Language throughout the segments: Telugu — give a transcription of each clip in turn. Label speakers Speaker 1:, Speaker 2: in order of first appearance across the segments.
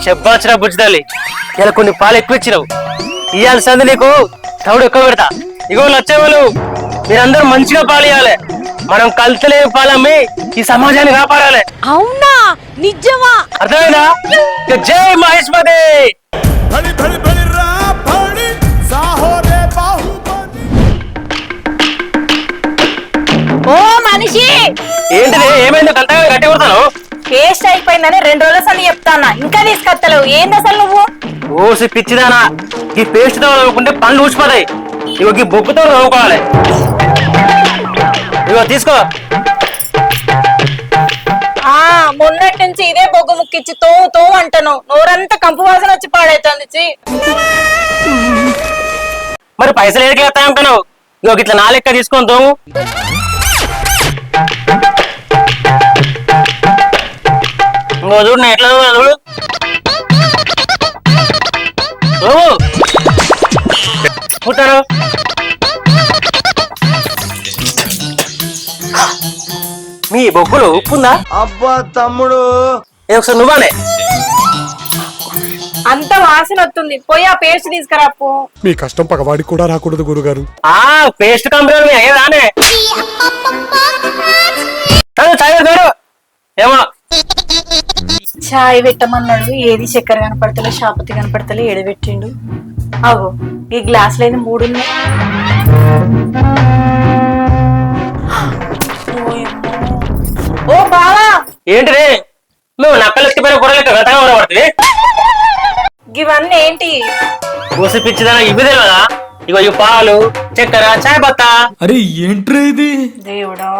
Speaker 1: చెప్పాల్సిన బుజ్జిదాలి ఇలా కొన్ని పాలు ఎక్కువ ఇచ్చినావు ఇవాళ సంది నీకు తవుడు ఎక్కువ పెడతా. ఇగో వచ్చేవాళ్ళు మీరందరూ మంచిగా పాలు ఇవ్వాలి. మనం కల్తలేని పాలమ్మి ఈ సమాజాన్ని కాపాడాలి.
Speaker 2: అవునా నిజమా?
Speaker 1: అర్థమైందా? జై మహేష్మతి.
Speaker 2: ఓ మనిషి
Speaker 1: ఏంటిది? ఏమైందో కల్తగా గట్టి కొడతాను.
Speaker 2: పేస్ట్ అయిపోయిందని 2 రోజుల సంది చెప్తానా, ఇంకా తీసుకొత్తలేవు. ఏంది అసలు నువ్వు?
Speaker 1: ఓసి పిచ్చిదానా, ఈ పేస్ట్ తో నవ్వుకుంటే పళ్ళు ఊసిపోతాయి. ఇగో ఈ బొగ్గుతో నవ్వుకోవాలి. ఇగో తీసుకో.
Speaker 2: మొన్నటి నుంచి ఇదే బొగ్గు ముక్కిచ్చి తో అంటాను. నోరంతా కంపు వాసన వచ్చి పాడైతుంది.
Speaker 1: మరి పైసలు ఏడికి వేస్తా ఉంటాను. ఇగో ఇట్లా 4 లెక్క తీసుకొని తోము. ఇంకో చూడు నేను ఎట్లా చూడు. పుట్టారు మీ బొగ్గులు ఉప్పుందా?
Speaker 3: అబ్బా తమ్ముడు
Speaker 1: ఒకసారి నువ్వానే.
Speaker 2: అంత వాసన వస్తుంది, పోయి ఆ పేస్ట్ తీసుకురాపు.
Speaker 4: మీ కష్టం పగవాడికి కూడా రాకూడదు గురుగారు.
Speaker 1: పేస్ట్ కంపెనీ అయ్యేదానే చాయ్ గారు. ఏమో
Speaker 2: చాయ్ పెట్టమన్నాడు, ఏది చక్కెర కనపడతలే, షాపతి కనపడతలే, ఎడబెట్టిండు. అగో ఈ గ్లాస్ లేని 3 ఉన్నాయి. ఓ బావా,
Speaker 1: ఏంటిది నువ్వు నక్కలెక్కిపోయిన కూరలెక్క గతంగా ఉండబడుతుంది.
Speaker 2: ఇవన్నీ ఏంటి?
Speaker 1: కూసి పిచ్చిదానా ఇవి తెలియదా? ఇగో ఈ పాలు, చక్కెర, చాయ్ పత్తా.
Speaker 4: అరే ఏంట్రా ఇది?
Speaker 2: దేవుడా,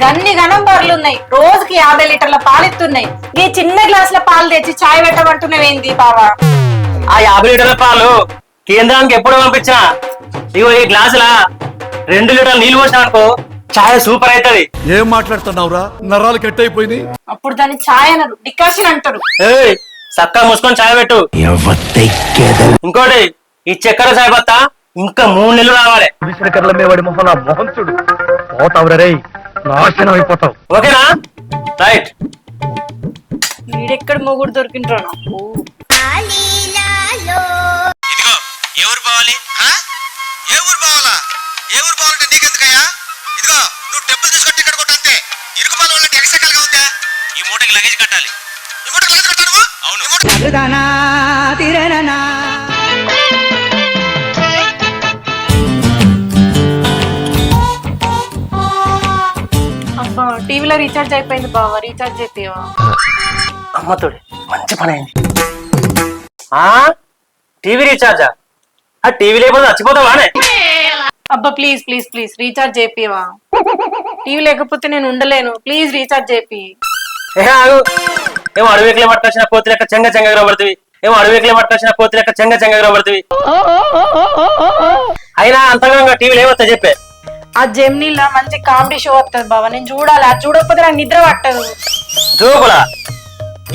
Speaker 2: గన్ని గనం బర్రెలు ఉన్నాయి, రోజుకి 50 లీటర్ల పాలు ఇస్తున్నాయి. ఈ చిన్న గ్లాసుల పాలు తెచ్చి చాయ్ పెట్టమంటున్నావేంది బావా?
Speaker 1: ఆ 50 లీటర్ల పాలు కేంద్రానికి ఎప్పుడు పంపించా. ఇగో ఈ గ్లాసుల 2 లీటర్ల నీళ్ళు పోసినా అనుకో, చాయ్ సూపర్ అవుతుంది.
Speaker 4: ఏం మాట్లాడుతున్నావురా? నరాలు కట్ అయిపోయింది.
Speaker 2: అప్పుడు దాన్ని చాయ్ అనరు, డికాషన్ అంటారు.
Speaker 1: చక్కగా మూసుకొని చాయ్ పెట్టు. ఇంకోటి ఈ చక్కెర చాయ్ పత్తా ఇంకా 3 నెలలు రావాలి. ఓకేనా? రైట్.
Speaker 2: వీడెక్కడ మొగుడు దొరికిండ్రో నాకు.
Speaker 3: ఏ ఊరు పోవాలి? ఏ ఊరు పోవాలా? ఏ ఊరు పోవాలంటే నీకెందుకయ్యా? ఇదిగో నువ్వు డబ్బులు తీసుకొట్టి ఇక్కడ కొట్టు అంతే. ఇరుకు పాలు వాళ్ళకి ఎక్సెకల్గా ఉందా? ఈ మూటకి లగేజ్ కట్టాలి. ఈ మూటకి లగేజ్ కట్టాను. అవును.
Speaker 2: అబ్బా టీవీలో రీఛార్జ్ అయిపోయింది బావా, రీఛార్జ్ అయిపోయావా?
Speaker 1: అమ్మతోడు మంచి పని అయింది. టీవీ రీఛార్జా? ఆ టీవీ లేకపోతే చచ్చిపోతావానే?
Speaker 2: అబ్బా ప్లీజ్ ప్లీజ్ ప్లీజ్ రీఛార్జ్ అయిపోయావా? టీవీ లేకపోతే నేను ఉండలేను, ప్లీజ్ రీఛార్జ్ అయిపి.
Speaker 1: ఏమో అడవికలే పట్టుకొచ్చిన కోతి లెక్క చెంగ చెంగగా పడుతుంది. ఏమో అడవికలే పట్టుకొచ్చిన కోతి లెక్క చెంగ చెంగగా పడుతుంది. అయినా అంతగా టీవీ లేవద్దా చెప్పే.
Speaker 2: ఆ జెమినీలో మంచి కామెడీ షో వస్తుంది బాబా, నేను చూడాలి. అది చూడకపోతే నాకు నిద్ర పట్టదు.
Speaker 1: జోకులా?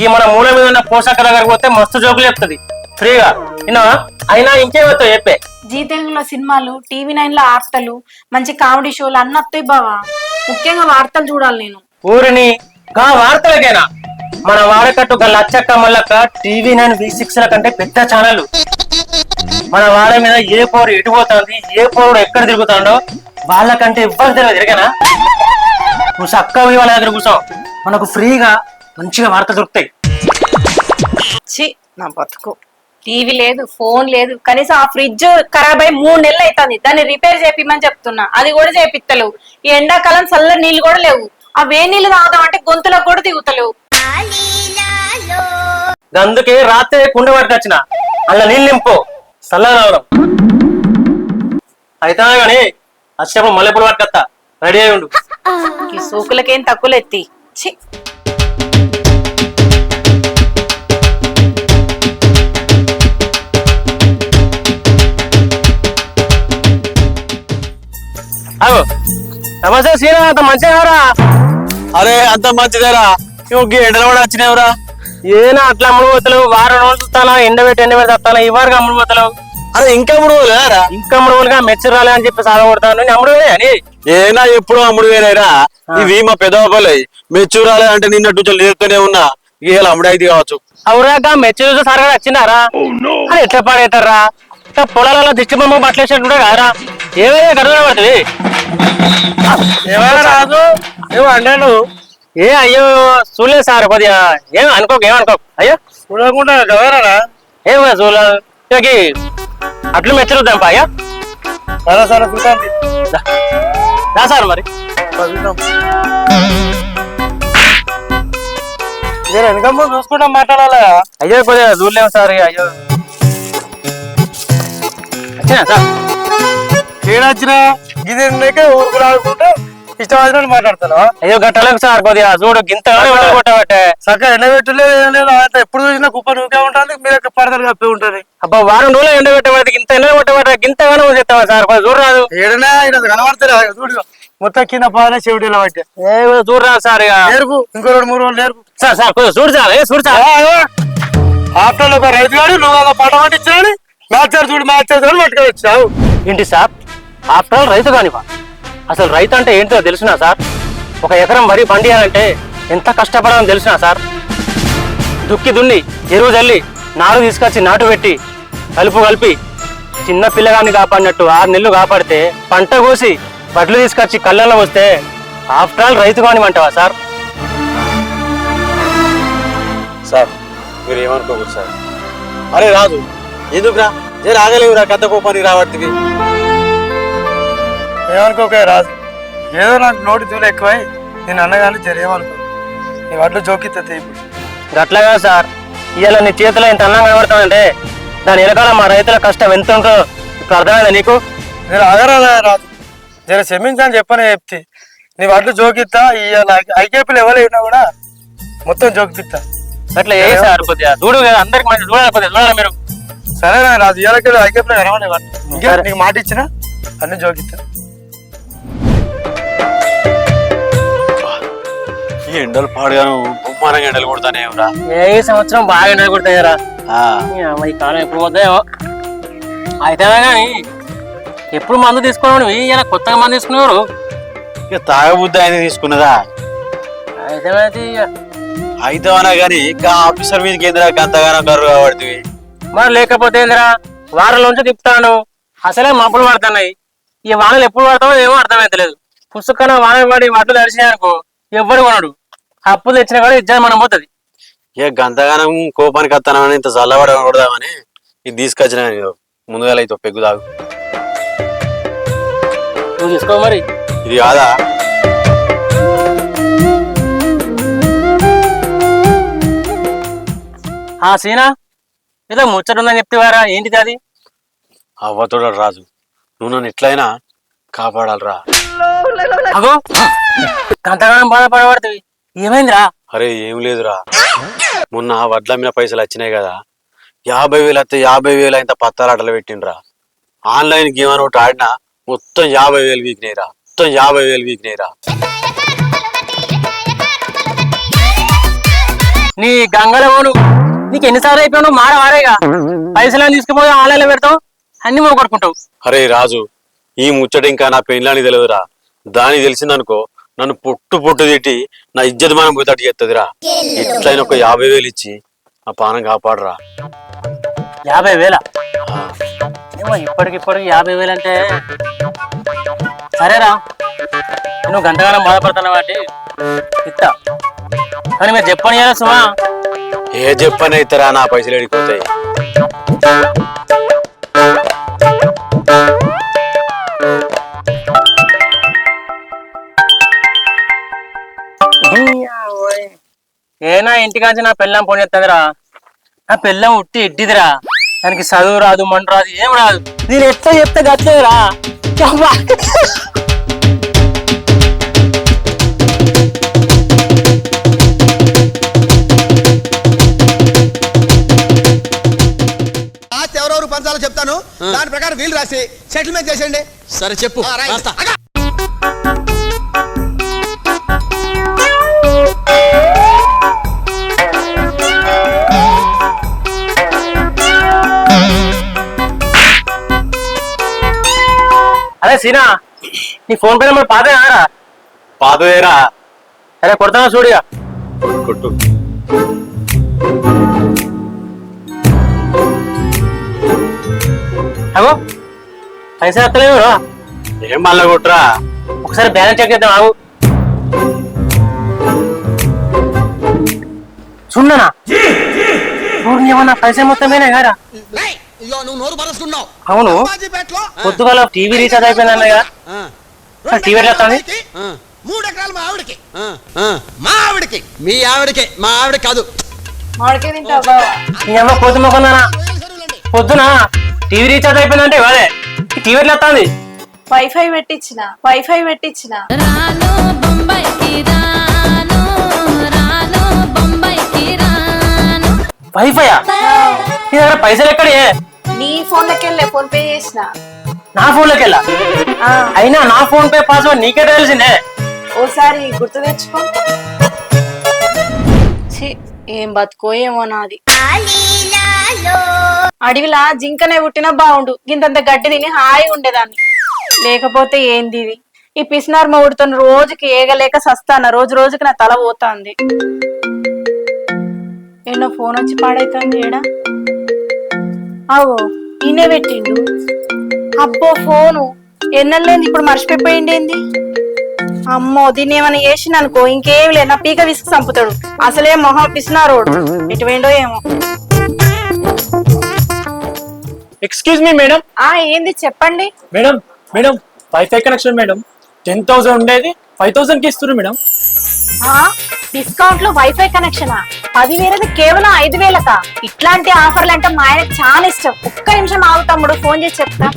Speaker 1: ఈ మన మూల మీద ఉన్న పోషక దగ్గరకు పోతే మస్తు జోకులు చెప్తుంది ఫ్రీగా. అయినా ఇంకేమవుతావు చెప్పే.
Speaker 2: జీ తెలుగులో సినిమాలు, TV9 లో వార్తలు, మంచి కామెడీ షోలు అన్నీ వస్తాయి బావా. ముఖ్యంగా వార్తలు చూడాలి నేను.
Speaker 1: ఊరిని గా వార్తలకేనా? మన వాడకట్టు లచ్చక్క మల్లక్క TV9 V6 కంటే పెద్ద ఛానల్. మన వాడ మీద ఏ పోరు ఎటు పోతుంది, ఏ పోరుడు ఎక్కడ తిరుగుతాడో వాళ్ళకంటే ఇవ్వాలి తిరగనా? నువ్వు చక్కగా వాళ్ళ దగ్గర కూర్చో, మనకు ఫ్రీగా మంచిగా వార్తలు దొరుకుతాయి.
Speaker 2: చి నా బతుకు. టీవీ లేదు, ఫోన్ లేదు, కనీసం ఆ ఫ్రిడ్జ్ ఖరాబ్ అయి 3 నెలలు అవుతుంది. దాన్ని రిపేర్ చేపిమని చెప్తున్నా, అది కూడా చేపిస్తలేవు. ఈ ఎండాకాలం చల్ల నీళ్ళు కూడా లేవు. ఆ వేడి నీళ్ళు తాగుదాం అంటే గొంతులకు కూడా దిగుతలేవు.
Speaker 1: అందుకే రాత్రి కుండ పట్టుకొచ్చిన, అలా నీళ్ళు నింపు చల్లగా రావడం అయితే. గాని వచ్చేప్పుడు మల్లెపూలు పట్టుకొస్తా, రెడీ అయి ఉండు.
Speaker 2: ఈ సూకులకేం తక్కువ ఎత్తి. చి
Speaker 1: అగో నమస్తే సీనా, అంత మంచిగా.
Speaker 3: అరే అంత మంచిదేరా. ఎండలు కూడా వచ్చినావురా.
Speaker 1: ఏనా అట్లా అమ్ముడు పోతలేవు? వారం రోజులు చూస్తానా, ఎండబెట్టి వస్తానా, ఈ వారికి అమ్ముడు పోతలేవు.
Speaker 3: అరే ఇంకా అమ్ముడు పోలేరా?
Speaker 1: ఇంకా అమ్ముడు పోలుగా మెచ్చర్ రాలే అని చెప్పి సాధ కొడతాను. అమ్ముడు అని
Speaker 3: ఏనా ఎప్పుడు అమ్ముడు వేరేరా. ఇవి మా పెద్దవాళ్ళయి మెచ్యూరాలే అంటే నిన్నట్టు లేస్తూనే ఉన్నా. ఇలా అమ్ముడు అయితే కావచ్చు.
Speaker 1: అవురాక మెచ్యూర్ సార్ గారు వచ్చినారా అది ఎట్లా పాడేస్తారా పొలాలలో దిష్టి బొమ్మ బట్టలేసినట్టు కారా ఏమైనా గడువు పడుతుంది ఏమైనా రాదు ఏమో అన్నాడు ఏ అయ్యో చూడలేదు సార్ కొద్దిగా ఏమనుకోకు అయ్యో చూడకుండా ఎవరా ఏమో చూడలేదు అట్లు మెచ్చరుద్దాం అయ్యా సరే సరే చూడండి రా సార్ మరి మీరు వెనకమ్మ చూసుకుంటాం మాట్లాడాలా అయ్యో కొద్దిగా చూడలేము సార్ అయ్యో వచ్చినా సార్ ఏడొచ్చినా ఇది ఊరుకు రాడుకుంటే ఇష్టం వచ్చినట్టు మాట్లాడతాను అయ్యో గట్టలకు సార్ కొద్దిగా చూడు గింత కొట్టబట్టే చక్కగా ఎండబెట్టలేదు ఏం లేదు అంతా ఎప్పుడు చూసినా కుప్ప నూకే ఉంటుంది మీరు పడతలు కప్పి ఉంటుంది అబ్బా వారం రోజులు ఎండబెట్టబడి గింత ఎండ కొట్టబట్ట గింత చెప్తావా సార్ చూడరాదు ఏడనే కనబడతారు చూడు మొత్తం కింద పాలే చెవిటిలో పట్టే చూడరాదు సార్ నేర్పు ఇంకో 2-3 రోజులు నేర్పు సార్ సార్ కొంచెం చూడు సార్ చూడు సార్ ఆఫ్టర్ ఒక రైతు గారు నువ్వు ఒక పట పట్టించాడు మ్యాచర్ చూడు పట్టుకొచ్చావు ఏంటి సార్ ఆఫ్టర్ రైతు కానివా అసలు రైతు అంటే ఏంటో తెలుసునా సార్ ఒక ఎకరం వరి పండియాలంటే ఎంత కష్టపడాలని తెలుసునా సార్ దుక్కి దున్ని ఎరువు చల్లి నారు తీసుకొచ్చి నాటు పెట్టి కలుపు కలిపి చిన్న పిల్లగాన్ని కాపాడినట్టు 6 నెలలు కాపాడితే పంట కోసి బట్టలు తీసుకొచ్చి కళ్ళల్లో వస్తే ఆఫ్టర్ ఆల్ రైతు కానివంటావా సార్
Speaker 3: సార్ మీరు ఏమనుకోకూడదు సార్. అరే రాజు ఎందుకురా జర ఆగలేవురా కథ కోపానికి రాబట్టివి
Speaker 5: ఏమనుకోక రాజు ఏదో నాకు నోటి దూలు ఎక్కువై నేను అన్నగాని ఏమనుకో నీ వాటిలో జోకిత్తే ఇప్పుడు
Speaker 1: గట్లాగా సార్ ఇవాళ నీ చేతిలో ఇంత అన్నం కనబడతానంటే దాని వెనకాల మా రైతుల కష్టం ఎంత ఉంటుందో ఇప్పుడు అర్థమైందా నీకు
Speaker 5: నేను ఆగరాదా రాజు జర క్షమించని చెప్పనే చెప్తే నీ వాటిలో జోకిత్తా ఇవాళ ఐకేపీలు ఎవరైనా కూడా మొత్తం జోకిపిస్తా
Speaker 1: అట్లా ఏ సార్ కొద్దిగా చూడు కదా అందరికి మంచి చూడాలి కొద్దిగా చూడాలి మీరు
Speaker 5: సరేనా రాజు ఇవాళకి ఐకేపీలో కనవని ఇంకా నీకు మాట ఇచ్చిన అన్ని జోకిత్తా
Speaker 3: ఈ ఎండలు పాడుగాను బొమ్మారంగా ఎండలు కొడతానేమరా.
Speaker 1: ఏ సంవత్సరం బాగా ఎండలు కొడతాయారా ఈ కాలం ఎప్పుడు పోతాయో అయితే కానీ ఎప్పుడు మందు తీసుకున్నావు ఇలా కొత్తగా మందు తీసుకునేవారు
Speaker 3: ఇక తాగబుద్ధి ఆయన తీసుకున్నదా
Speaker 1: అయితే
Speaker 3: అయితే అనా కానీ ఇంకా ఆఫీసర్ మీదకి ఏందిరా అంతగానో కర్రు కాబడుతుంది
Speaker 1: మరి లేకపోతే ఏందిరా వారంలోంచి తిప్పుతాను అసలే మబ్బులు పడుతున్నాయి ఈ వానలు ఎప్పుడు పడతావో ఏమో అర్థమైతలేదు పుస్తకం వానలు పడి వడ్లు తడిచినాయనుకో ఎవ్వరు కొనడు అప్పు తెచ్చినా కూడా ఇజ్జత మనం పోతుంది
Speaker 3: ఇక గంతగానం కోపానికి వస్తానని ఇంత చల్లబడకూడదామని ఇది తీసుకొచ్చిన ముందుగా అయితే పెగ్గు తాగు
Speaker 1: నువ్వు తీసుకో మరి
Speaker 3: ఇది కాదా
Speaker 1: సీనా ఏదో ముచ్చట ఉందని చెప్తేవారా ఏంటిది అది
Speaker 3: అవ్వతోడ రాజు నువ్వు నన్ను ఎట్లయినా కాపాడాలరా.
Speaker 1: అగో గంతగానం బాధపడబడుతుంది ఏమైందిరా
Speaker 3: అరే ఏం లేదురా మొన్న వడ్ల మీద పైసలు వచ్చినాయి కదా 50,000 వస్తే 50,000 ఇంత పత్తాలాటలు పెట్టిండ్రా. ఆన్లైన్ గేమ్ అని ఒకటి ఆడినా మొత్తం 50,000 వీక్నేరా.
Speaker 1: నీ గంగల పోను నీకు ఎన్నిసార్లు అయిపోయావు మారేగా పైసలు తీసుకుపోయి ఆన్లైన్ లో పెడతావు అన్ని మొగొట్టుకుంటావు.
Speaker 3: అరే రాజు ఈ ముచ్చట ఇంకా నా పెళ్ళానికి తెలియదురా. దానికి తెలిసిందనుకో నన్ను పొట్టు తిట్టి నా ఇజ్జత్ మనం పోతట్టు చేస్తుందిరా. ఇట్లయిన ఒక 50,000 ఇచ్చి నా పానం కాపాడరా.
Speaker 1: 50,000 ఏమో ఇప్పటికిప్పుడు 50,000 అంటే సరేరా నువ్వు గంటగానం బాధపడుతున్నావు కాబట్టి ఇస్తా కానీ మీరు చెప్పని సుమా
Speaker 3: ఏ చెప్పని అయితేరా నా పైసలు ఎడిపోతాయి.
Speaker 1: ఏనా ఇంటికాంచి నా పెళ్ళం పోనీ ఎత్తదిరా నా పెళ్ళం ఉట్టి ఎడ్డిదిరా దానికి చదువు రాదు మంట రాదు ఏం రాదు నేను ఎట్లా చెప్తే గట్లేదురా
Speaker 6: ఎవరెవరు పంచాలో చెప్తాను దాని ప్రకారం వీలు రాసి సెటిల్మెంట్ చేసేయండి.
Speaker 7: సరే చెప్పు రాస్తా.
Speaker 1: అరే సీనా నీ ఫోన్ పే నెంబర్
Speaker 3: పాతదేరా
Speaker 1: అరే కొడతానా చూడిగా
Speaker 3: కొట్టు
Speaker 1: అగో పైసలు వస్తలేవు
Speaker 3: ఏం మళ్ళా కొట్టురా?
Speaker 1: ఒకసారి బ్యాలెన్స్ చెక్ చేద్దాం ఆగు. చూడనా ఏమన్నా పైసలు మొత్తమేనా గారా?
Speaker 6: ఇయ్యో నువ్వు నోరు పరుస్తున్నావు.
Speaker 1: అవును
Speaker 6: బాజీపేటలో
Speaker 1: పొద్దుగాల టీవీ రీఛార్జ్ అయిపోయింది అన్నయ్య. టీవీ ఎట్లా వస్తుంది?
Speaker 6: 3 ఎకరాలు మా ఆవిడకి. మా ఆవిడకి. మీ ఆవిడకి. మా ఆవిడ కాదు.
Speaker 2: మామిడికాయ తింటావు బావా?
Speaker 1: నీ అమ్మ పొద్దు మొక్కనా
Speaker 6: చెరువులండి.
Speaker 1: పొద్దున టీవీ రీఛార్జ్ అయిపోయిందంటే అదే టీవీ ఎట్లా వస్తుంది?
Speaker 2: వైఫై పెట్టించిన
Speaker 7: రాను బొంబాయికి రాను రాను బొంబాయికి రాను
Speaker 1: వైఫై నీ దగ్గర పైసలు ఎక్కడే?
Speaker 2: నీ ఫోన్ లకెళ్ళే ఫోన్ పే చేసిన.
Speaker 1: నా ఫోన్ లోకి వెళ్ళా.
Speaker 2: ఆ,
Speaker 1: అయినా నా ఫోన్ పే పాస్వర్డ్ నీకే తెలిసిందే.
Speaker 2: ఓసారి గుర్తు తెచ్చుకో. ఛీ, ఏం బతుకో ఏమో నాది. అడవిలా జింకనే పుట్టినా బాగుండు, గింతంత గడ్డి తిని హాయిగా ఉండేదాన్ని. లేకపోతే ఏంది ఇది? ఈ పిసినార్ మొగుడుతో రోజుకి ఏగలేక సస్తాన, రోజు రోజుకి నా తల పోతాంది. ఎన్నో ఫోన్ వచ్చి పాడైతుంది ఏడా. అవో ఈయనే పెట్టిండు. అబ్బో ఫోను ఎన్నెల్లేంది, ఇప్పుడు మర్చిపోయింది ఏంది? అమ్మో దీన్ని ఏమైనా చేసిన అనుకో ఇంకేం లేదు, నా పీక విసుకు చంపుతాడు. అసలే మొహం పిసినారోడు, ఎటు పోయిండో ఏమో.
Speaker 8: Excuse me madam.
Speaker 2: ఏంది చెప్పండి.
Speaker 8: Madam madam wifi connection madam 10,000 ఉండేది 5,000 కి ఇస్తున్నారు మేడం.
Speaker 2: డిస్కౌంట్ లో వైఫై కనెక్షనా? 10,000 కేవలం 5,000కా? ఇట్లాంటి ఆఫర్లు అంటే మా ఆయనకు చాలా ఇష్టం. ఒక్క నిమిషం ఆగు తమ్ముడు, ఫోన్ చేసి చెప్తా.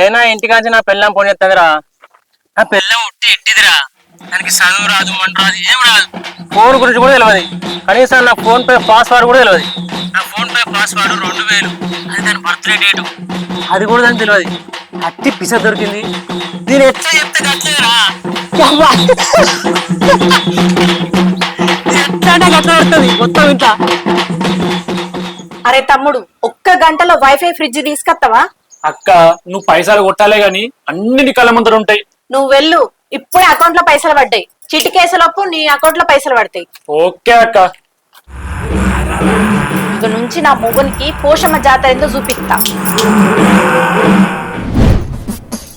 Speaker 1: ఏనా ఇంటికాంచి నా పెళ్ళం ఫోన్ చేస్తుందిరా. నా పెళ్ళం ఉట్టి ఎట్టిదిరా, దానికి చదువు రాదు మంట రాదు ఏం రాదు. ఫోన్ గురించి కూడా తెలియదు, కనీసం నా ఫోన్ పే పాస్వర్డ్ కూడా తెలియదు. నా ఫోన్ పే పాస్వర్డ్ 2,000, అది దాని బర్త్డే డేటు, అది కూడా దానికి తెలియదు. అట్టి పిస దొరికింది. దీని ఎట్లా చెప్తే గట్లేరా ఎట్లా గట్ల పడుతుంది మొత్తం ఇంత.
Speaker 2: అరే తమ్ముడు, ఒక్క గంటలో వైఫై ఫ్రిడ్జ్ తీసుకొస్తావా?
Speaker 8: అక్క నువ్వు పైసలు కొట్టాలే గాని అన్ని నీ కళ్ళ ముందర ఉంటాయి.
Speaker 2: నువ్వు వెళ్ళు, ఇప్పుడే అకౌంట్ లో పైసలు పడ్డాయి. చిటికేసలోపు నీ అకౌంట్ లో పైసలు పడతాయి.
Speaker 8: ఓకే అక్క.
Speaker 2: ఇక నుంచి నా మొగునికి పోషమ్మ జాతర ఏందో చూపిస్తా.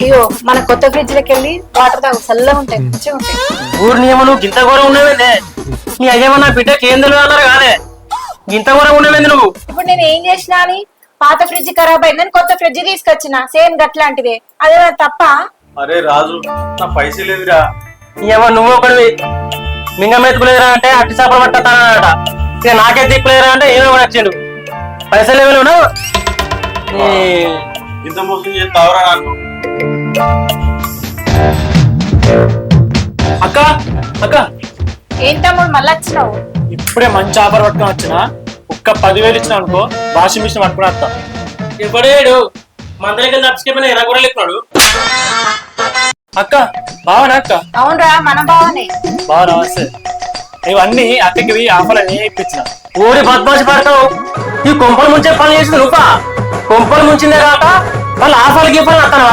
Speaker 2: ఇగో మన కొత్త ఫ్రిడ్జ్ లకి వెళ్ళి వాటర్ తాగు, చల్లగా ఉంటాయి, మంచిగా ఉంటాయి.
Speaker 1: ఊరు నియమను గింత ఘోరం ఉండేవేందే? నీ అయ్యేమన్నా బిడ్డకి ఏం తెలియదు అన్నారు కాదే, గింత ఘోరం ఉండేవేంది నువ్వు?
Speaker 2: ఇప్పుడు నేను ఏం చేసినా అని, పాత ఫ్రిడ్జ్ ఖరాబ్ అయిందని కొత్త ఫ్రిడ్జ్ తీసుకొచ్చిన, సేమ్ గట్లాంటిదే. అదే తప్ప?
Speaker 3: అరే రాజు నా పైసలు లేదురా.
Speaker 1: ఏమో నువ్వు ఒకటివి మింగం ఎత్తుకులేదురా అంటే అట్టి చేపలు పట్టతానట. ఇక నాకే దిక్కులేదురా అంటే ఏమో కూడా వచ్చిండు. పైసలు లేవు
Speaker 3: ఇంత మోసం చేస్తావురా నాకు?
Speaker 8: అక్క అక్క
Speaker 2: ఏం తమ్ముడు మళ్ళీ వచ్చినావు?
Speaker 8: ఇప్పుడే మంచి ఆఫర్ పట్టుకొని వచ్చిన. ఒక్క 10,000 ఇచ్చిన అనుకో వాషింగ్ మిషన్ పట్టుకుని వస్తా.
Speaker 1: ఇప్పుడేడు మందరికి తప్పించుకెళ్ళిన ఎలా కూడా లేకున్నాడు.
Speaker 8: అక్క బావనా అక్క?
Speaker 2: అవునరా మన బావనే.
Speaker 8: బాగా నమస్తే. ఇవన్నీ అక్కకి ఆఫర్ అని ఇప్పించిన.
Speaker 1: ఊరి బద్మాసి పడతావు. ఈ కొంపలు ముంచే పని చేసింది నువ్వా? కొంపలు ముంచిందే కాక వాళ్ళు ఆఫర్లు గీఫర్లు అతను